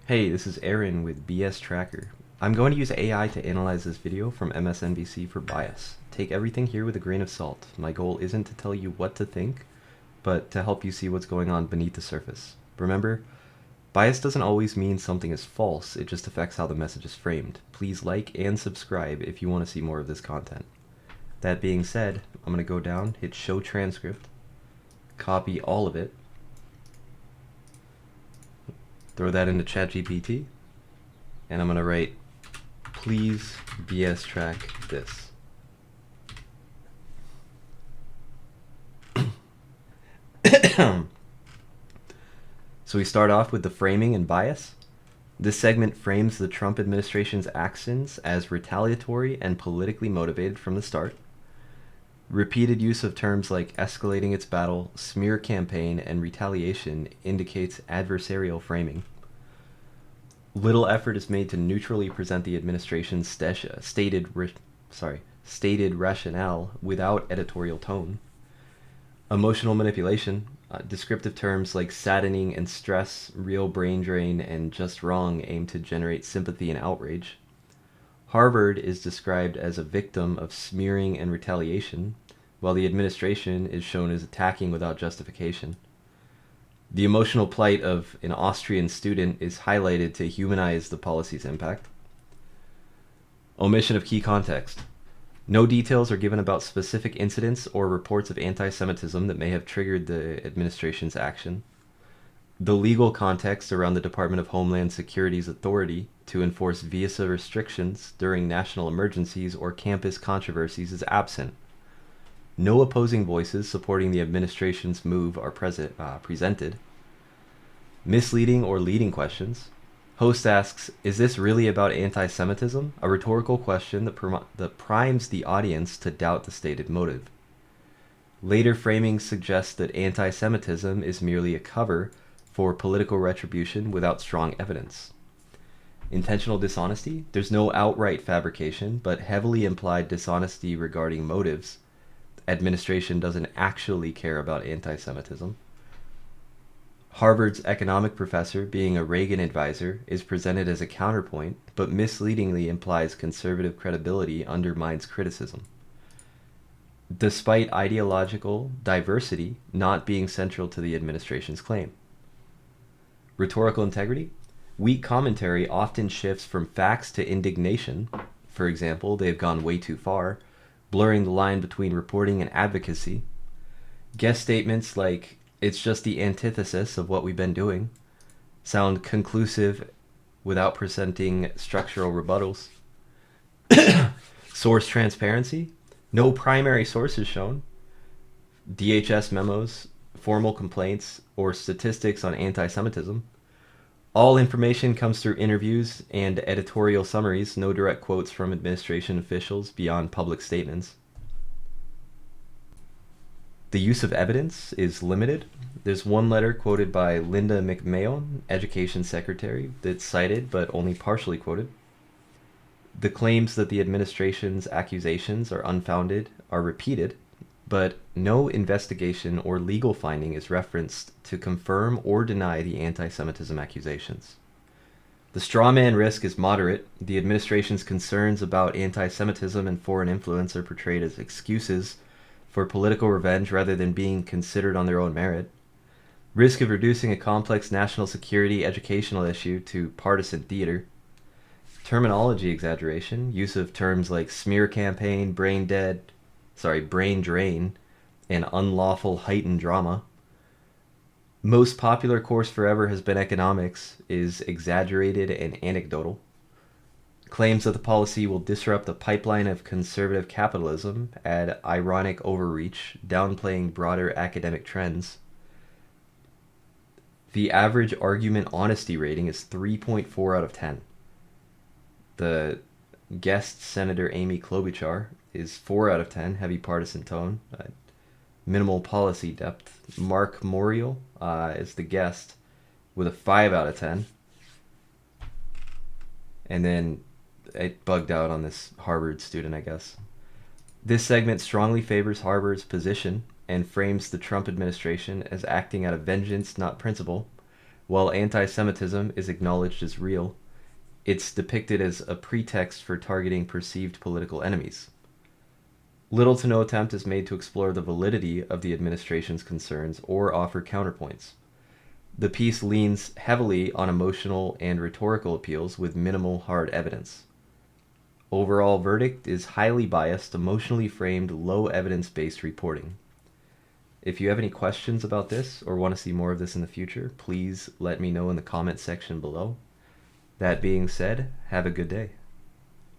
Hey, this is Aaron with BS Tracker. I'm going to use AI to analyze this video from MSNBC for bias. Take everything here with a grain of salt. My goal isn't to tell you what to think, but to help you see what's going on beneath the surface. Remember, bias doesn't always mean something is false, it just affects how the message is framed. Please like and subscribe if you want to see more of this content. That being said, I'm going to go down, hit Show Transcript, copy all of it, throw that into ChatGPT, and I'm going to write, please BS track this. So we start off with the framing and bias. This segment frames the Trump administration's actions as retaliatory and politically motivated from the start. Repeated use of terms like escalating its battle, smear campaign, and retaliation indicates adversarial framing. Little effort is made to neutrally present the administration's stated rationale without editorial tone. Emotional manipulation, descriptive terms like saddening and stress, real brain drain, and just wrong aim to generate sympathy and outrage. Harvard is described as a victim of smearing and retaliation, while the administration is shown as attacking without justification. The emotional plight of an Austrian student is highlighted to humanize the policy's impact. Omission of key context. No details are given about specific incidents or reports of anti-Semitism that may have triggered the administration's action. The legal context around the Department of Homeland Security's authority to enforce visa restrictions during national emergencies or campus controversies is absent. No opposing voices supporting the administration's move are presented. Misleading or leading questions. Host asks, is this really about anti-Semitism? A rhetorical question that primes the audience to doubt the stated motive. Later framing suggests that anti-Semitism is merely a cover for political retribution without strong evidence. Intentional dishonesty. There's no outright fabrication, but heavily implied dishonesty regarding motives. Administration doesn't actually care about anti-Semitism. Harvard's economic professor, being a Reagan advisor, is presented as a counterpoint, but misleadingly implies conservative credibility undermines criticism. Despite ideological diversity not being central to the administration's claim. Rhetorical integrity. Weak commentary often shifts from facts to indignation. For example, they've gone way too far, blurring the line between reporting and advocacy. Guest statements like, it's just the antithesis of what we've been doing, sound conclusive without presenting structural rebuttals. Source transparency. No primary sources shown. DHS memos, formal complaints, or statistics on anti-Semitism. All information comes through interviews and editorial summaries, no direct quotes from administration officials beyond public statements. The use of evidence is limited. There's one letter quoted by Linda McMahon, Education Secretary, that's cited but only partially quoted. The claims that the administration's accusations are unfounded are repeated, but no investigation or legal finding is referenced to confirm or deny the anti-Semitism accusations. The straw man risk is moderate. The administration's concerns about anti-Semitism and foreign influence are portrayed as excuses for political revenge rather than being considered on their own merit. Risk of reducing a complex national security educational issue to partisan theater. Terminology exaggeration, use of terms like smear campaign, brain drain, and unlawful heightened drama. Most popular course forever has been economics, is exaggerated and anecdotal. Claims that the policy will disrupt the pipeline of conservative capitalism add ironic overreach, downplaying broader academic trends. The average argument honesty rating is 3.4 out of 10. The guest Senator Amy Klobuchar is 4 out of 10, heavy partisan tone, minimal policy depth. Mark Morial is the guest with a 5 out of 10. And then it bugged out on this Harvard student, I guess. This segment strongly favors Harvard's position and frames the Trump administration as acting out of vengeance, not principle. While anti-Semitism is acknowledged as real, it's depicted as a pretext for targeting perceived political enemies. Little to no attempt is made to explore the validity of the administration's concerns or offer counterpoints. The piece leans heavily on emotional and rhetorical appeals with minimal hard evidence. Overall verdict is highly biased, emotionally framed, low evidence-based reporting. If you have any questions about this or want to see more of this in the future, please let me know in the comment section below. That being said, have a good day.